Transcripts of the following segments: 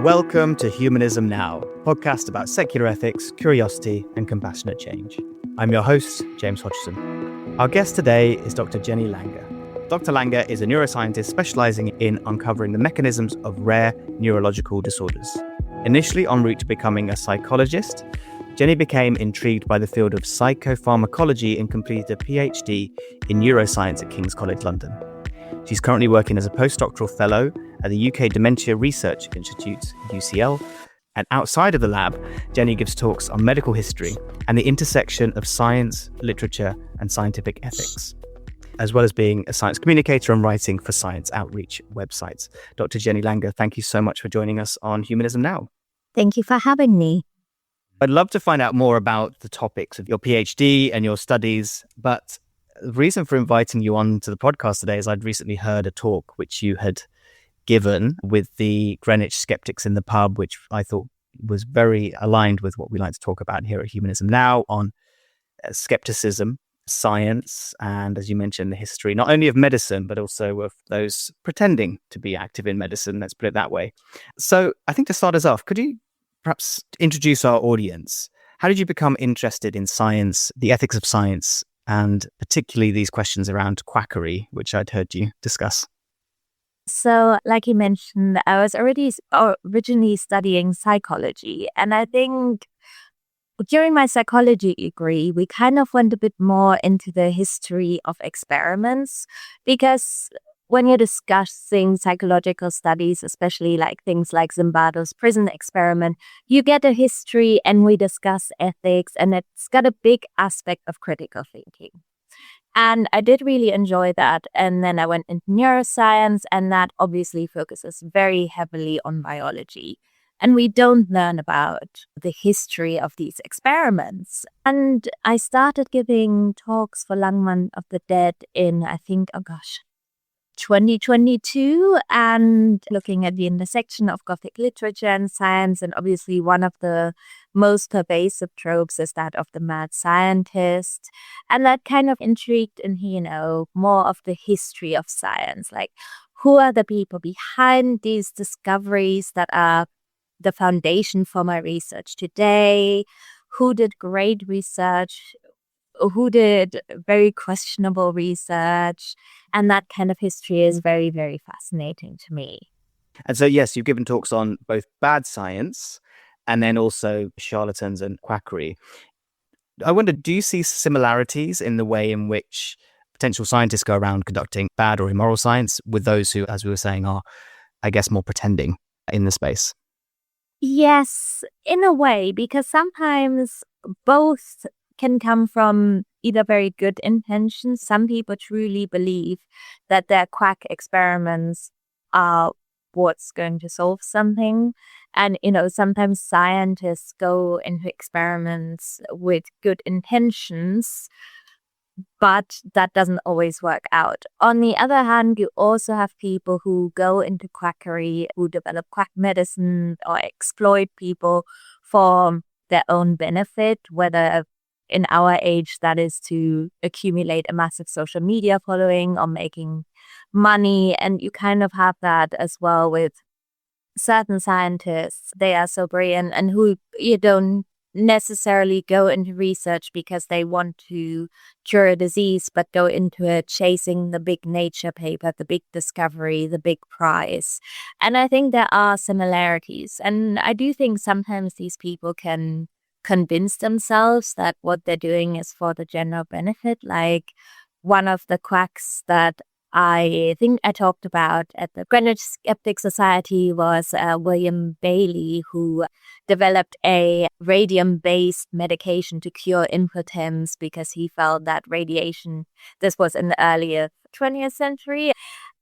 Welcome to Humanism Now, a podcast about secular ethics, curiosity, and compassionate change. I'm your host, James Hodgson. Our guest today is Dr. Jenny Lange. Dr. Lange is a neuroscientist specializing in uncovering the mechanisms of rare neurological disorders. Initially en route to becoming a psychologist, Jenny became intrigued by the field of psychopharmacology and completed a PhD in neuroscience at King's College London. She's currently working as a postdoctoral fellow at the UK Dementia Research Institute, UCL. And outside of the lab, Jenny gives talks on medical history and the intersection of science, literature, and scientific ethics, as well as being a science communicator and writing for science outreach websites. Dr. Jenny Lange, thank you so much for joining us on Humanism Now. Thank you for having me. I'd love to find out more about the topics of your PhD and your studies, but the reason for inviting you on to the podcast today is I'd recently heard a talk which you had given with the Greenwich skeptics in the pub, which I thought was very aligned with what we like to talk about here at Humanism Now on skepticism, science, and as you mentioned, the history, not only of medicine, but also of those pretending to be active in medicine, let's put it that way. So I think to start us off, could you perhaps introduce our audience? How did you become interested in science, the ethics of science, and particularly these questions around quackery, which I'd heard you discuss? So, like you mentioned, I was originally studying psychology. And I think during my psychology degree, we kind of went a bit more into the history of experiments, because when you're discussing psychological studies, especially like things like Zimbardo's prison experiment, you get a history and we discuss ethics, and it's got a big aspect of critical thinking. And I did really enjoy that. And then I went into neuroscience, and that obviously focuses very heavily on biology. And we don't learn about the history of these experiments. And I started giving talks for Lange of the Dead in, 2022, and looking at the intersection of Gothic literature and science. And obviously one of the most pervasive tropes is that of the mad scientist. And that kind of intrigued in, more of the history of science. Like, who are the people behind these discoveries that are the foundation for my research today? Who did great research? Who did very questionable research? And that kind of history is very, very fascinating to me. And so, yes, you've given talks on both bad science and then also charlatans and quackery. I wonder, do you see similarities in the way in which potential scientists go around conducting bad or immoral science with those who, as we were saying, are, I guess, more pretending in the space? Yes, in a way, because sometimes both can come from either very good intentions. Some people truly believe that their quack experiments are what's going to solve something. And, sometimes scientists go into experiments with good intentions, but that doesn't always work out. On the other hand, you also have people who go into quackery, who develop quack medicine or exploit people for their own benefit, whether in our age that is to accumulate a massive social media following or making money. And you kind of have that as well with certain scientists. They are so brilliant and who you don't necessarily go into research because they want to cure a disease, but go into it chasing the big nature paper, the big discovery, the big prize. And I think there are similarities. And I do think sometimes these people can convince themselves that what they're doing is for the general benefit. Like one of the quacks that I think I talked about at the Greenwich Skeptic Society was William Bailey, who developed a radium-based medication to cure impotence because he felt that radiation, this was in the earlier 20th century,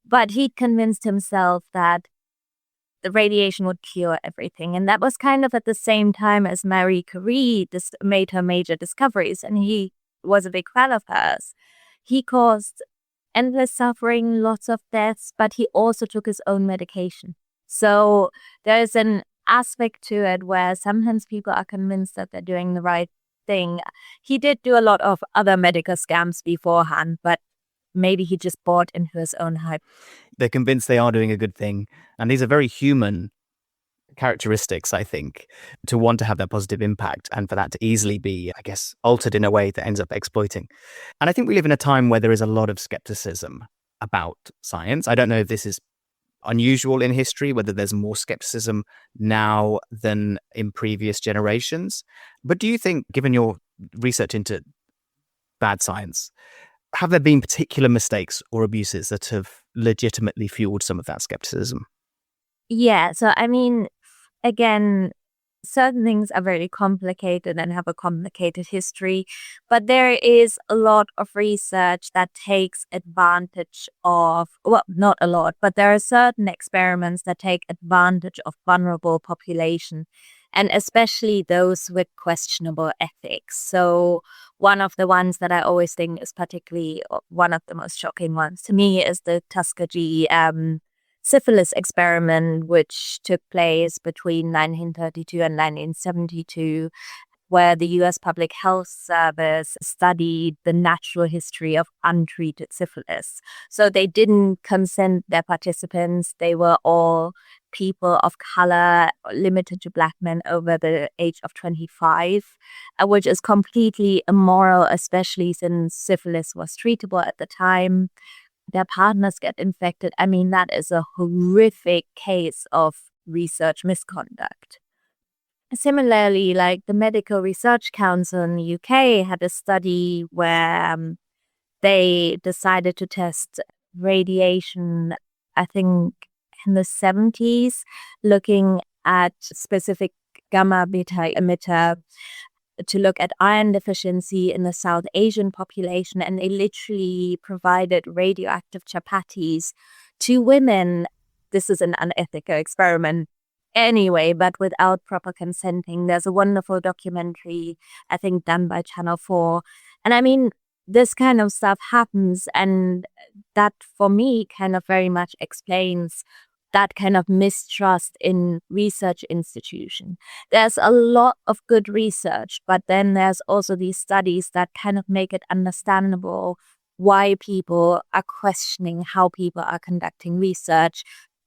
but he convinced himself that the radiation would cure everything. And that was kind of at the same time as Marie Curie made her major discoveries, and he was a big fan of hers. He caused endless suffering, lots of deaths, but he also took his own medication. So there's an aspect to it where sometimes people are convinced that they're doing the right thing. He did do a lot of other medical scams beforehand, but maybe he just bought into his own hype. They're convinced they are doing a good thing. And these are very human characteristics, I think, to want to have that positive impact and for that to easily be, I guess, altered in a way that ends up exploiting. And I think we live in a time where there is a lot of skepticism about science. I don't know if this is unusual in history, whether there's more skepticism now than in previous generations. But do you think, given your research into bad science, have there been particular mistakes or abuses that have legitimately fueled some of that skepticism? Yeah, so I mean, again, certain things are very complicated and have a complicated history, but there is a lot of research that takes advantage of, well, not a lot, but there are certain experiments that take advantage of vulnerable population, and especially those with questionable ethics. So one of the ones that I always think is particularly one of the most shocking ones to me is the Tuskegee syphilis experiment, which took place between 1932 and 1972, where the U.S. Public Health Service studied the natural history of untreated syphilis. So they didn't consent their participants. They were all people of color, limited to Black men over the age of 25, which is completely immoral, especially since syphilis was treatable at the time. Their partners get infected. I mean, that is a horrific case of research misconduct. Similarly, like the Medical Research Council in the UK had a study where they decided to test radiation, I think in the 70s, looking at specific gamma beta emitter to look at iron deficiency in the South Asian population, and they literally provided radioactive chapatis to women. This is an unethical experiment anyway, but without proper consenting. There's a wonderful documentary, I think, done by Channel 4. And I mean, this kind of stuff happens, and that for me kind of very much explains that kind of mistrust in research institution. There's a lot of good research, but then there's also these studies that kind of make it understandable why people are questioning how people are conducting research,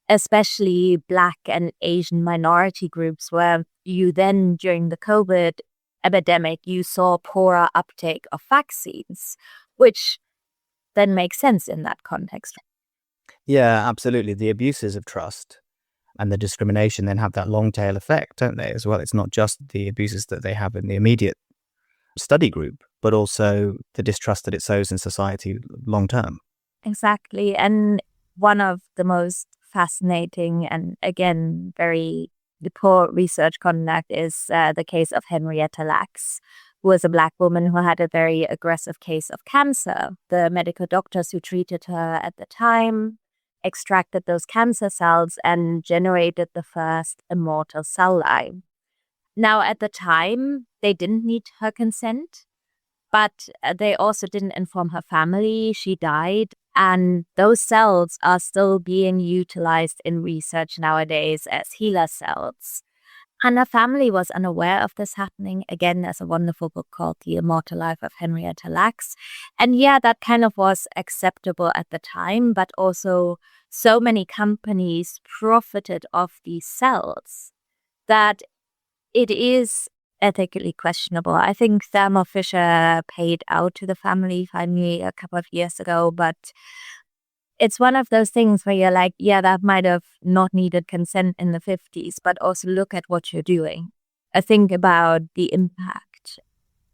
especially Black and Asian minority groups, where you then, during the COVID epidemic, you saw poorer uptake of vaccines, which then makes sense in that context. Yeah, absolutely. The abuses of trust and the discrimination then have that long tail effect, don't they, as well? It's not just the abuses that they have in the immediate study group, but also the distrust that it sows in society long term. Exactly. And one of the most fascinating and, again, very poor research conduct is the case of Henrietta Lacks, who was a Black woman who had a very aggressive case of cancer. The medical doctors who treated her at the time extracted those cancer cells and generated the first immortal cell line. Now, at the time, they didn't need her consent, but they also didn't inform her family. She died, and those cells are still being utilized in research nowadays as HeLa cells. And her family was unaware of this happening. Again, there's a wonderful book called The Immortal Life of Henrietta Lacks. And yeah, that kind of was acceptable at the time, but also so many companies profited off these cells that it is ethically questionable. I think Thermo Fisher paid out to the family finally a couple of years ago, but it's one of those things where you're like, yeah, that might have not needed consent in the 50s, but also look at what you're doing. I think about the impact.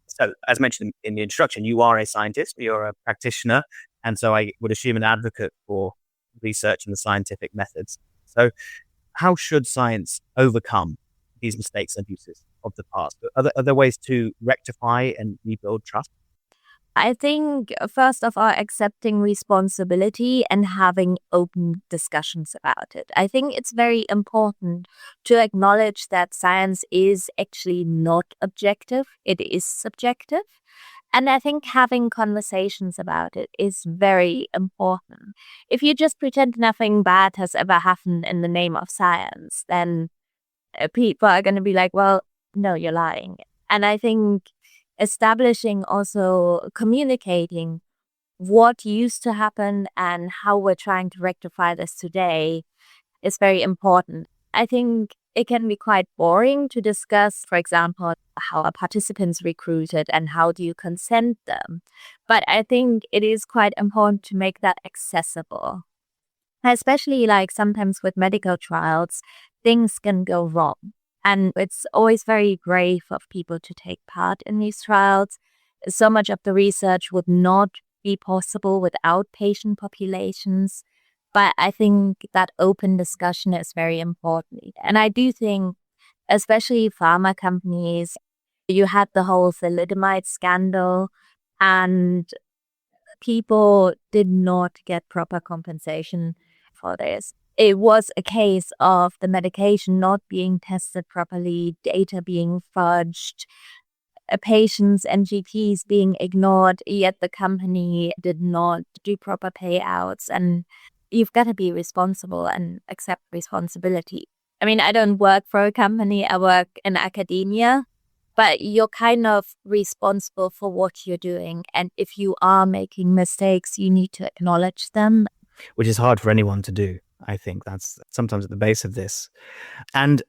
So, as mentioned in the introduction, you are a scientist, you're a practitioner, and so I would assume an advocate for research and the scientific methods. So, how should science overcome these mistakes and abuses of the past? Are there ways to rectify and rebuild trust? I think, first of all, accepting responsibility and having open discussions about it. I think it's very important to acknowledge that science is actually not objective. It is subjective. And I think having conversations about it is very important. If you just pretend nothing bad has ever happened in the name of science, then people are going to be like, well, no, you're lying. And I think establishing, also communicating what used to happen and how we're trying to rectify this today is very important. I think it can be quite boring to discuss, for example, how are participants recruited and how do you consent them. But I think it is quite important to make that accessible. Especially like sometimes with medical trials, things can go wrong. And it's always very brave of people to take part in these trials. So much of the research would not be possible without patient populations. But I think that open discussion is very important. And I do think, especially pharma companies, you had the whole thalidomide scandal, and people did not get proper compensation for this. It was a case of the medication not being tested properly, data being fudged, patients and GPs being ignored, yet the company did not do proper payouts. And you've got to be responsible and accept responsibility. I mean, I don't work for a company, I work in academia, but you're kind of responsible for what you're doing. And if you are making mistakes, you need to acknowledge them. Which is hard for anyone to do. I think that's sometimes at the base of this. And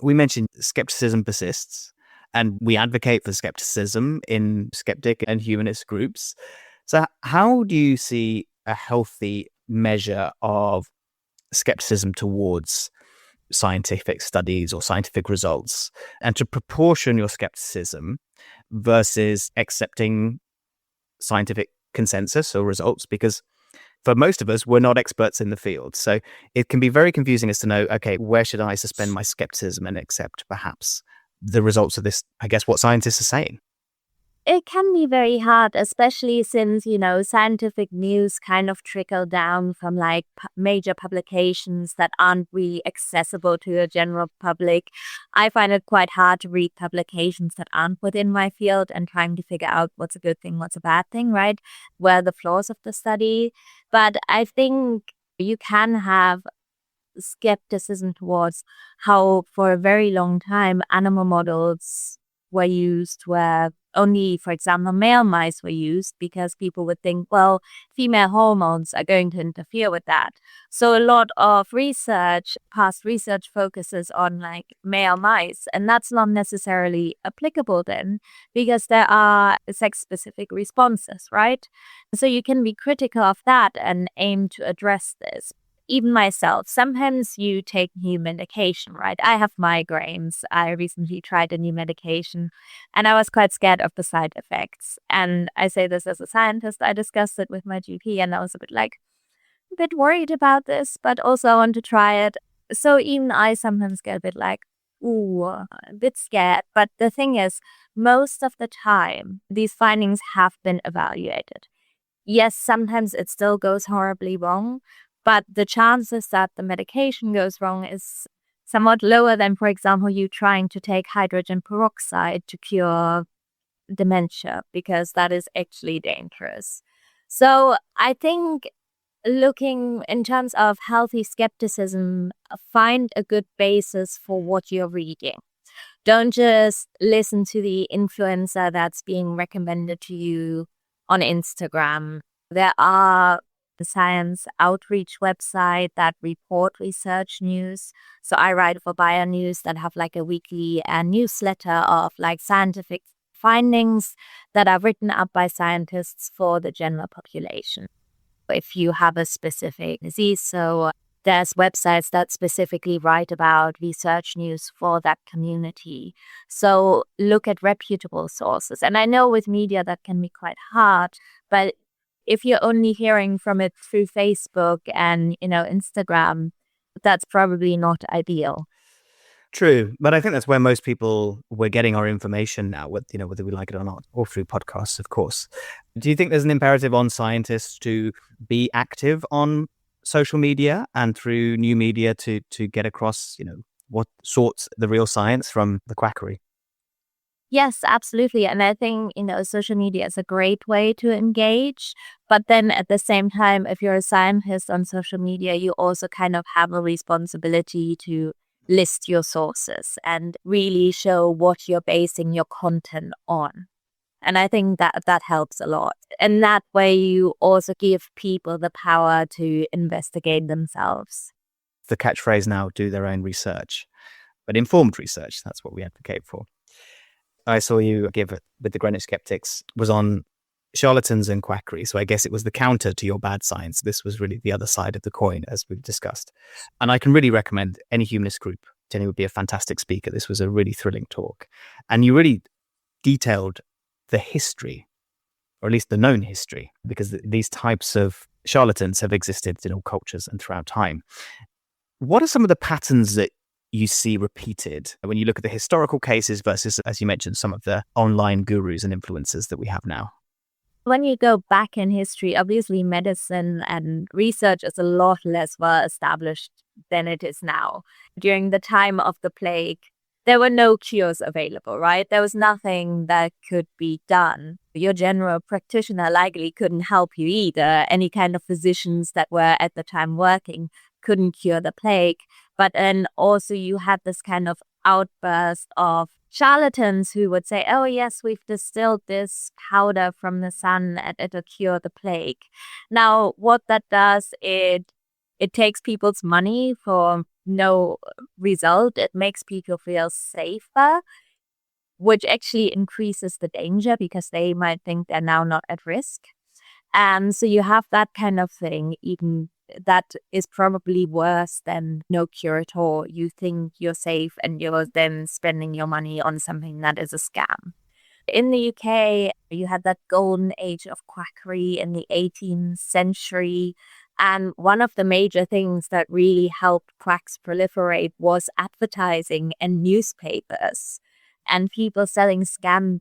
we mentioned skepticism persists, and we advocate for skepticism in skeptic and humanist groups. So how do you see a healthy measure of skepticism towards scientific studies or scientific results, and to proportion your skepticism versus accepting scientific consensus or results? Because for most of us, we're not experts in the field. So it can be very confusing as to know, okay, where should I suspend my skepticism and accept perhaps the results of this, I guess, what scientists are saying? It can be very hard, especially since, scientific news kind of trickle down from like major publications that aren't really accessible to the general public. I find it quite hard to read publications that aren't within my field and trying to figure out what's a good thing, what's a bad thing, right? Where are the flaws of the study? But I think you can have skepticism towards how for a very long time animal models were used where only, for example, male mice were used because people would think, well, female hormones are going to interfere with that. So a lot of past research focuses on like male mice, and that's not necessarily applicable then because there are sex-specific responses, right? So you can be critical of that and aim to address this. Even myself, sometimes you take new medication, right? I have migraines. I recently tried a new medication and I was quite scared of the side effects. And I say this as a scientist. I discussed it with my GP and I was a bit worried about this, but also I want to try it. So even I sometimes get a bit like, ooh, a bit scared. But the thing is, most of the time, these findings have been evaluated. Yes, sometimes it still goes horribly wrong, but the chances that the medication goes wrong is somewhat lower than, for example, you trying to take hydrogen peroxide to cure dementia, because that is actually dangerous. So I think looking in terms of healthy skepticism, find a good basis for what you're reading. Don't just listen to the influencer that's being recommended to you on Instagram. There are the science outreach website that report research news. So I write for Bio News that have like a weekly newsletter of like scientific findings that are written up by scientists for the general population. If you have a specific disease, so there's websites that specifically write about research news for that community. So look at reputable sources. And I know with media that can be quite hard, but if you're only hearing from it through Facebook and, Instagram, that's probably not ideal. True, but I think that's where most people we're getting our information now, whether we like it or not, or through podcasts, of course. Do you think there's an imperative on scientists to be active on social media and through new media to get across, what sorts the real science from the quackery? Yes, absolutely. And I think, social media is a great way to engage. But then at the same time, if you're a scientist on social media, you also kind of have a responsibility to list your sources and really show what you're basing your content on. And I think that helps a lot. And that way you also give people the power to investigate themselves. the catchphrase now, do their own research, but informed research. That's what we advocate for. I saw you give with the Greenwich Skeptics was on charlatans and quackery. So I guess it was the counter to your bad science. This was really the other side of the coin, as we've discussed. And I can really recommend any humanist group. Jenny would be a fantastic speaker. This was a really thrilling talk. And you really detailed the history, or at least the known history, because these types of charlatans have existed in all cultures and throughout time. What are some of the patterns that you see repeated when you look at the historical cases versus, as you mentioned, some of the online gurus and influencers that we have now? When you go back in history, obviously medicine and research is a lot less well established than it is now. During the time of the plague, there were no cures available, right? There was nothing that could be done. Your general practitioner likely couldn't help you either. Any kind of physicians that were at the time working couldn't cure the plague. But then also you had this kind of outburst of charlatans who would say, oh yes, we've distilled this powder from the sun and it'll cure the plague. Now, what that does, it takes people's money for no result. It makes people feel safer, which actually increases the danger because they might think they're now not at risk. And so you have that kind of thing, even that is probably worse than no cure at all. You think you're safe and you're then spending your money on something that is a scam. In the UK, you had that golden age of quackery in the 18th century. And one of the major things that really helped quacks proliferate was advertising and newspapers. And people selling scam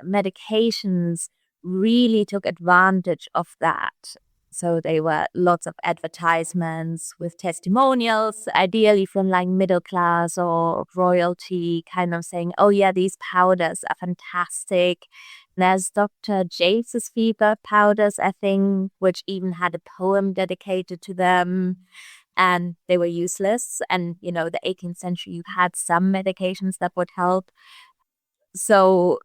medications really took advantage of that. So there were lots of advertisements with testimonials, ideally from like middle class or royalty, kind of saying, oh yeah, these powders are fantastic. There's Dr. James's fever powders, I think, which even had a poem dedicated to them. And they were useless. And, you know, the 18th century, you had some medications that would help. So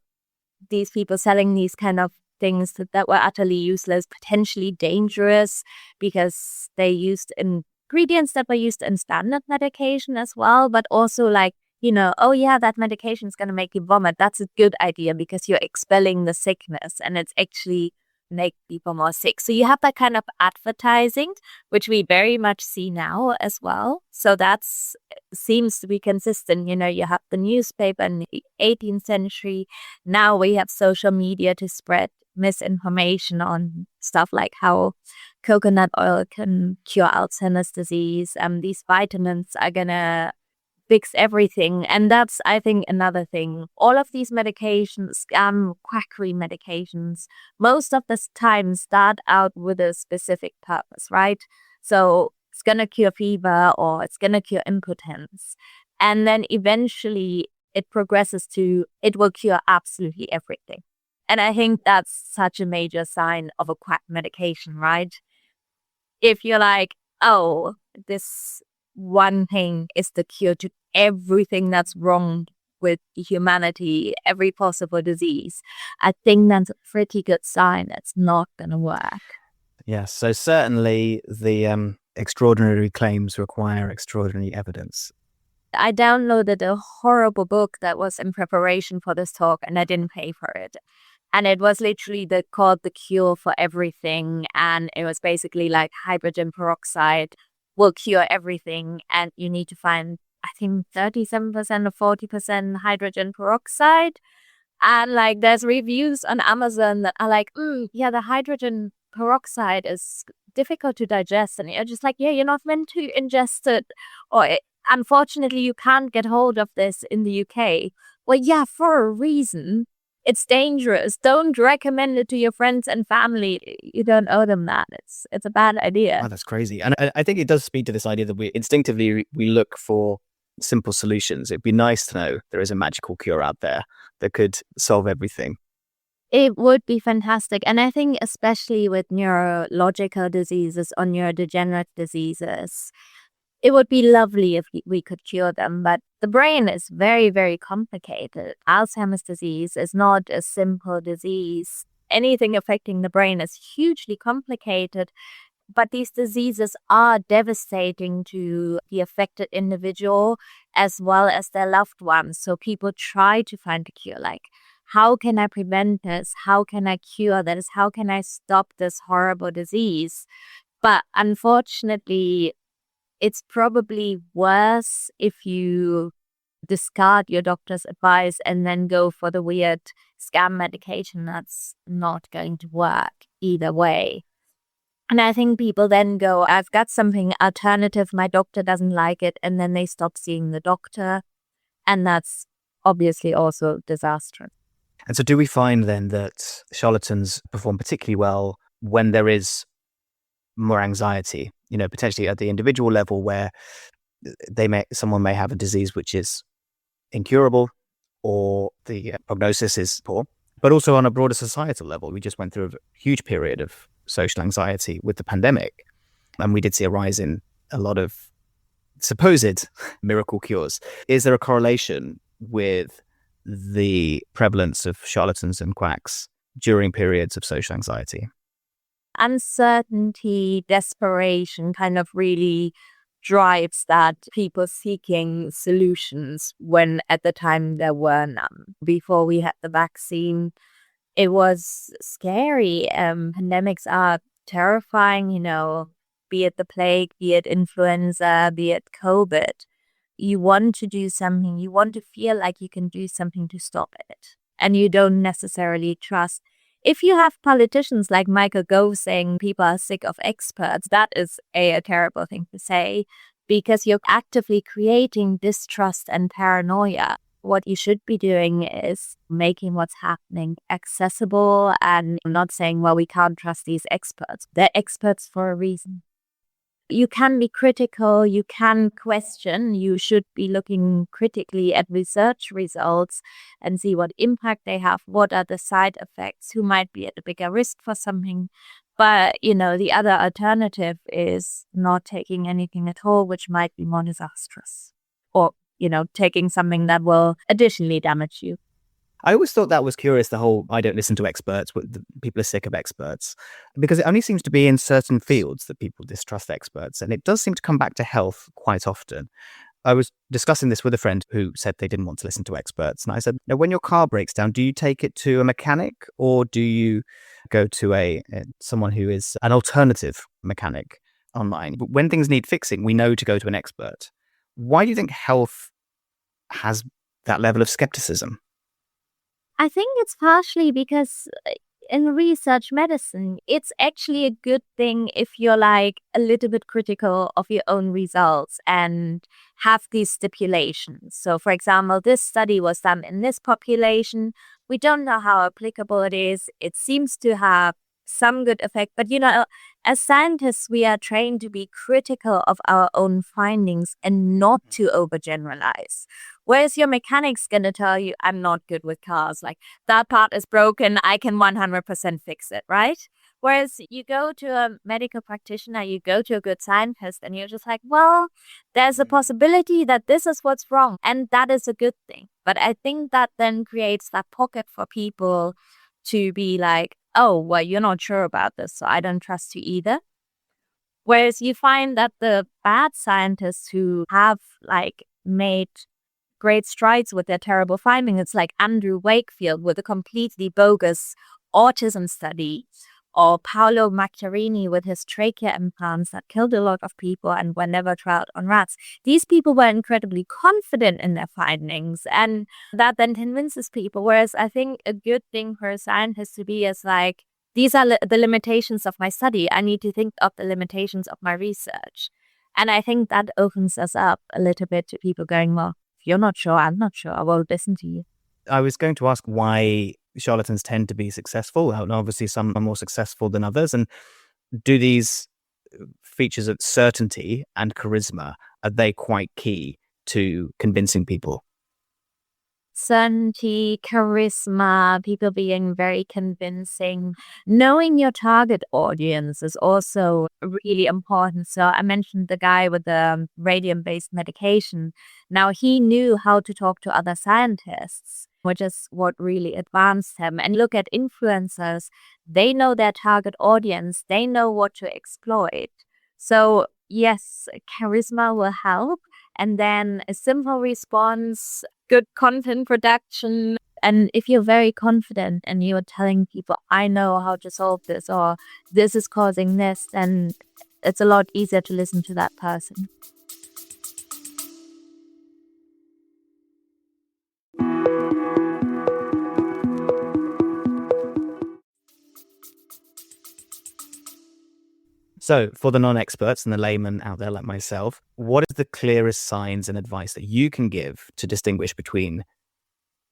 these people selling these kind of things that were utterly useless, potentially dangerous, because they used ingredients that were used in standard medication as well, but also like, you know, oh yeah, that medication is going to make you vomit. That's a good idea because you're expelling the sickness and it's actually make people more sick. So you have that kind of advertising, which we very much see now as well. So that seems to be consistent. You know, you have the newspaper in the 18th century. Now we have social media to spread misinformation on stuff like how coconut oil can cure Alzheimer's disease. These vitamins are going to fix everything. And that's, I think, another thing. All of these medications, quackery medications, most of the time start out with a specific purpose, right? So it's going to cure fever or it's going to cure impotence. And then eventually it progresses to it will cure absolutely everything. And I think that's such a major sign of a quack medication, right? If you're like, oh, this one thing is the cure to everything that's wrong with humanity, every possible disease, I think that's a pretty good sign it's not going to work. Yes, so certainly the extraordinary claims require extraordinary evidence. I downloaded a horrible book that was in preparation for this talk and I didn't pay for it. And it was literally called The Cure for Everything. And it was basically like hydrogen peroxide will cure everything. And you need to find, I think, 37% or 40% hydrogen peroxide. And like there's reviews on Amazon that are like, yeah, the hydrogen peroxide is difficult to digest. And you're just like, yeah, you're not meant to ingest it. Or unfortunately, you can't get hold of this in the UK. Well, yeah, for a reason. It's dangerous. Don't recommend it to your friends and family. You don't owe them that. It's a bad idea. Oh, that's crazy. And I think it does speak to this idea that we instinctively we look for simple solutions. It'd be nice to know there is a magical cure out there that could solve everything. It would be fantastic. And I think especially with neurological diseases or neurodegenerative diseases, it would be lovely if we could cure them, but the brain is very, very complicated. Alzheimer's disease is not a simple disease. Anything affecting the brain is hugely complicated. But these diseases are devastating to the affected individual as well as their loved ones. So people try to find a cure, like, how can I prevent this? How can I cure this? How can I stop this horrible disease? But unfortunately, it's probably worse if you discard your doctor's advice and then go for the weird scam medication. That's not going to work either way. And I think people then go, I've got something alternative, my doctor doesn't like it, and then they stop seeing the doctor. And that's obviously also disastrous. And so do we find then that charlatans perform particularly well when there is more anxiety, potentially at the individual level where someone may have a disease which is incurable or the prognosis is poor, but also on a broader societal level? We just went through a huge period of social anxiety with the pandemic, and we did see a rise in a lot of supposed miracle cures. Is there a correlation with the prevalence of charlatans and quacks during periods of social anxiety? Uncertainty, desperation kind of really drives that, people seeking solutions when at the time there were none. Before we had the vaccine, it was scary. Pandemics are terrifying, be it the plague, be it influenza, be it COVID. You want to do something. You want to feel like you can do something to stop it. And you don't necessarily trust. If you have politicians like Michael Gove saying people are sick of experts, that is a terrible thing to say, because you're actively creating distrust and paranoia. What you should be doing is making what's happening accessible and not saying, well, we can't trust these experts. They're experts for a reason. You can be critical, you can question, you should be looking critically at research results and see what impact they have, what are the side effects, who might be at a bigger risk for something. But, the other alternative is not taking anything at all, which might be more disastrous. Or, taking something that will additionally damage you. I always thought that was curious, the whole I don't listen to experts, people are sick of experts, because it only seems to be in certain fields that people distrust experts. And it does seem to come back to health quite often. I was discussing this with a friend who said they didn't want to listen to experts. And I said, now, when your car breaks down, do you take it to a mechanic or do you go to someone who is an alternative mechanic online? But when things need fixing, we know to go to an expert. Why do you think health has that level of skepticism? I think it's partially because in research medicine, it's actually a good thing if you're like a little bit critical of your own results and have these stipulations. So, for example, this study was done in this population. We don't know how applicable it is. It seems to have some good effect. But, as scientists, we are trained to be critical of our own findings and not to overgeneralize. Whereas your mechanic's going to tell you, I'm not good with cars. Like, that part is broken. I can 100% fix it, right? Whereas you go to a medical practitioner, you go to a good scientist, and you're just like, well, there's a possibility that this is what's wrong. And that is a good thing. But I think that then creates that pocket for people to be like, oh, well, you're not sure about this, so I don't trust you either. Whereas you find that the bad scientists who have made great strides with their terrible findings, it's like Andrew Wakefield with a completely bogus autism study, or Paolo Macchiarini with his trachea implants that killed a lot of people and were never trialed on rats. These people were incredibly confident in their findings, and that then convinces people. Whereas I think a good thing for a scientist to be is like, these are the limitations of my study. I need to think of the limitations of my research. And I think that opens us up a little bit to people going, well, if you're not sure, I'm not sure. I will listen to you. I was going to ask why charlatans tend to be successful. And obviously, some are more successful than others. And do these features of certainty and charisma, are they quite key to convincing people? Certainty, charisma, people being very convincing. Knowing your target audience is also really important. So I mentioned the guy with the radium-based medication. Now, he knew how to talk to other scientists. which is what really advanced him. And look at influencers. They know their target audience. They know what to exploit. So yes, charisma will help. And then a simple response, good content production. And if you're very confident and you're telling people, I know how to solve this, or this is causing this, then it's a lot easier to listen to that person. So, for the non-experts and the layman out there like myself, what is the clearest signs and advice that you can give to distinguish between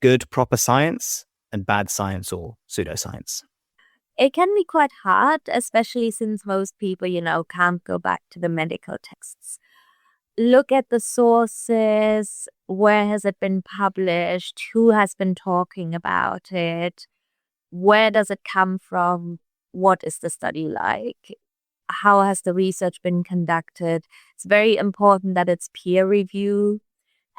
good, proper science and bad science or pseudoscience? It can be quite hard, especially since most people, can't go back to the medical texts. Look at the sources. Where has it been published? Who has been talking about it? Where does it come from? What is the study like? How has the research been conducted? It's very important that it's peer review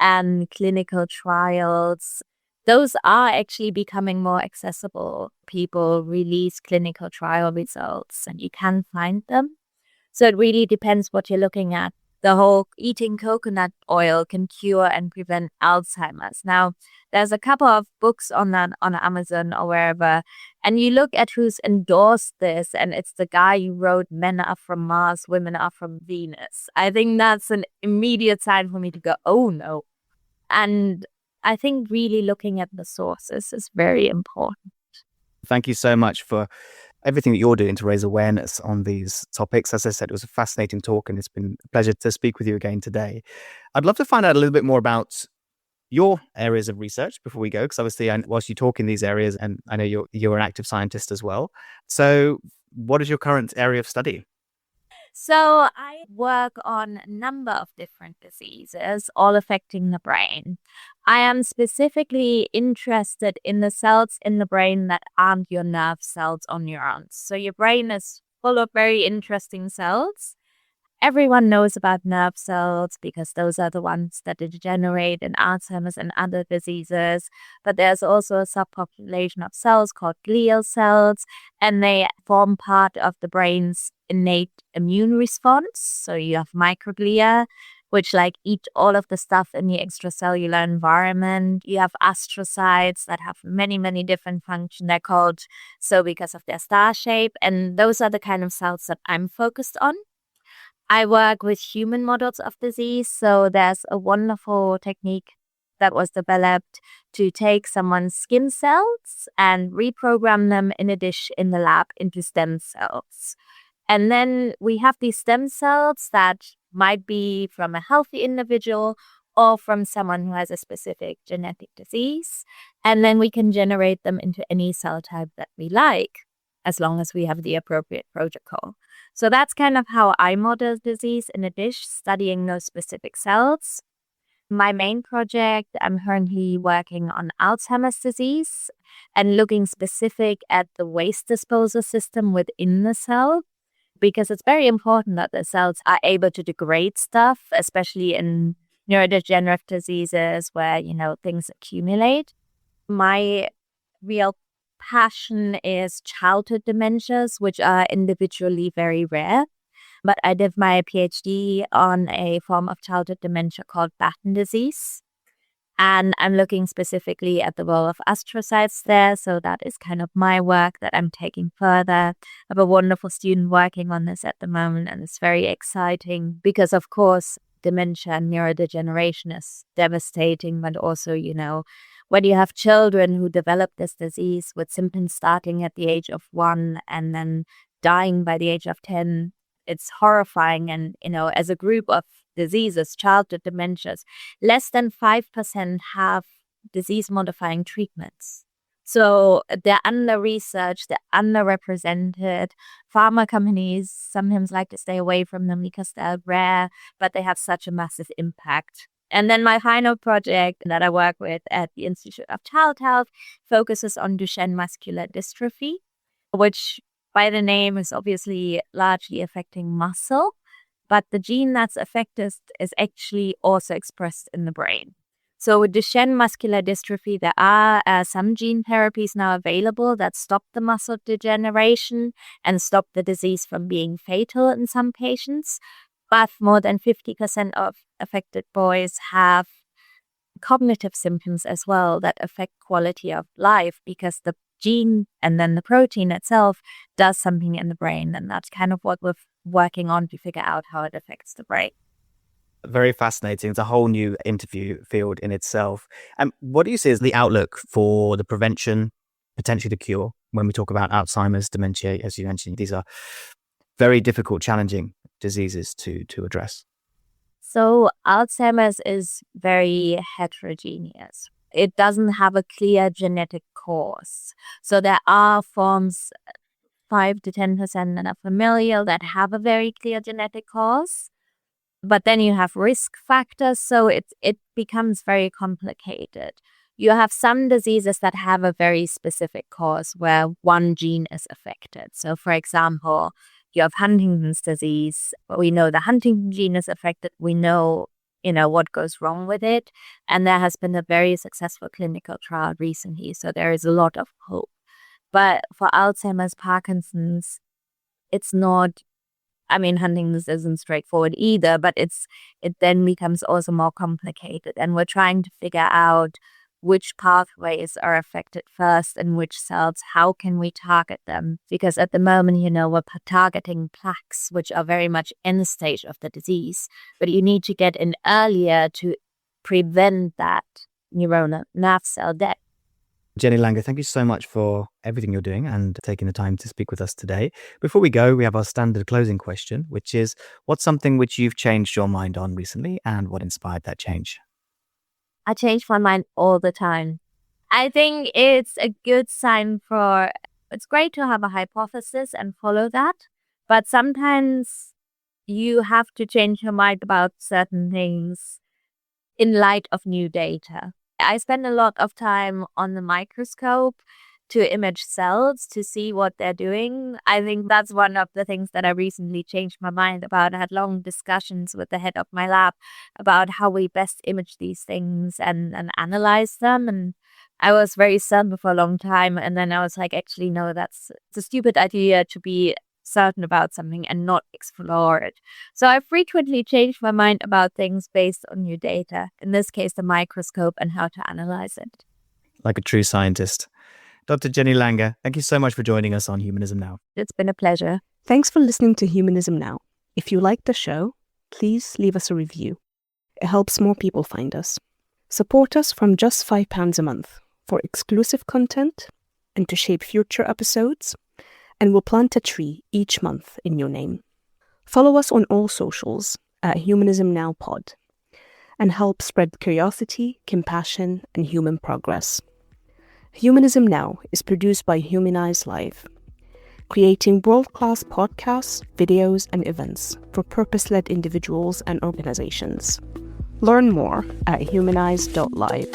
and clinical trials. Those are actually becoming more accessible. People release clinical trial results and you can find them. So it really depends what you're looking at. The whole eating coconut oil can cure and prevent Alzheimer's. Now, there's a couple of books on that on Amazon or wherever, and you look at who's endorsed this, and it's the guy who wrote Men Are From Mars, Women Are From Venus. I think that's an immediate sign for me to go, oh no. And I think really looking at the sources is very important. Thank you so much for everything that you're doing to raise awareness on these topics. As I said, it was a fascinating talk and it's been a pleasure to speak with you again today. I'd love to find out a little bit more about your areas of research before we go, because obviously whilst you talk in these areas, and I know you're an active scientist as well. So what is your current area of study? So I work on a number of different diseases, all affecting the brain. I am specifically interested in the cells in the brain that aren't your nerve cells or neurons. So your brain is full of very interesting cells. Everyone knows about nerve cells because those are the ones that degenerate in Alzheimer's and other diseases. But there's also a subpopulation of cells called glial cells, and they form part of the brain's innate immune response. So you have microglia, which eat all of the stuff in the extracellular environment. You have astrocytes that have many, many different functions. They're called so because of their star shape. And those are the kind of cells that I'm focused on. I work with human models of disease. So there's a wonderful technique that was developed to take someone's skin cells and reprogram them in a dish in the lab into stem cells. And then we have these stem cells that might be from a healthy individual or from someone who has a specific genetic disease. And then we can generate them into any cell type that we like, as long as we have the appropriate protocol. So that's kind of how I model disease in a dish, studying those specific cells. My main project, I'm currently working on Alzheimer's disease and looking specific at the waste disposal system within the cell, because it's very important that the cells are able to degrade stuff, especially in neurodegenerative diseases where, things accumulate. My real passion is childhood dementias, which are individually very rare. But I did my PhD on a form of childhood dementia called Batten disease. And I'm looking specifically at the role of astrocytes there. So that is kind of my work that I'm taking further. I have a wonderful student working on this at the moment, and it's very exciting because, of course, dementia and neurodegeneration is devastating, but also, when you have children who develop this disease with symptoms starting at the age of 1 and then dying by the age of 10, it's horrifying. And, as a group of diseases, childhood dementias, less than 5% have disease-modifying treatments. So they're under-researched, they're underrepresented. Pharma companies sometimes like to stay away from them because they're rare, but they have such a massive impact. And then my final project that I work with at the Institute of Child Health focuses on Duchenne muscular dystrophy, which by the name is obviously largely affecting muscle, but the gene that's affected is actually also expressed in the brain. So with Duchenne muscular dystrophy, there are some gene therapies now available that stop the muscle degeneration and stop the disease from being fatal in some patients. But more than 50% of affected boys have cognitive symptoms as well that affect quality of life because the gene and then the protein itself does something in the brain. And that's kind of what we're working on to figure out how it affects the brain. Very fascinating. It's a whole new interview field in itself. And what do you see as the outlook for the prevention, potentially the cure, when we talk about Alzheimer's, dementia, as you mentioned? These are very difficult, challenging diseases to address. So Alzheimer's is very heterogeneous. It doesn't have a clear genetic cause. So there are forms, 5 to 10% that are familial that have a very clear genetic cause. But then you have risk factors, so it becomes very complicated. You have some diseases that have a very specific cause where one gene is affected. So for example, you have Huntington's disease. We know the Huntington gene is affected. We know, what goes wrong with it. And there has been a very successful clinical trial recently. So there is a lot of hope. But for Alzheimer's, Parkinson's, it's not, Huntington's isn't straightforward either, but it then becomes also more complicated. And we're trying to figure out which pathways are affected first and which cells, how can we target them? Because at the moment, we're targeting plaques, which are very much end stage of the disease, but you need to get in earlier to prevent that neuronal nerve cell death. Jenny Lange, thank you so much for everything you're doing and taking the time to speak with us today. Before we go, we have our standard closing question, which is, what's something which you've changed your mind on recently and what inspired that change? I change my mind all the time. I think it's a good sign it's great to have a hypothesis and follow that, but sometimes you have to change your mind about certain things in light of new data. I spend a lot of time on the microscope to image cells to see what they're doing. I think that's one of the things that I recently changed my mind about. I had long discussions with the head of my lab about how we best image these things and analyze them. And I was very certain for a long time. And then I was like, actually, no, it's a stupid idea to be certain about something and not explore it. So I frequently change my mind about things based on new data. In this case, the microscope and how to analyze it. Like a true scientist. Dr. Jenny Lange, thank you so much for joining us on Humanism Now. It's been a pleasure. Thanks for listening to Humanism Now. If you like the show, please leave us a review. It helps more people find us. Support us from just £5 a month for exclusive content and to shape future episodes, and we'll plant a tree each month in your name. Follow us on all socials at Humanism Now Pod and help spread curiosity, compassion, and human progress. Humanism Now is produced by Humanize Live, creating world-class podcasts, videos, and events for purpose-led individuals and organizations. Learn more at humanize.live.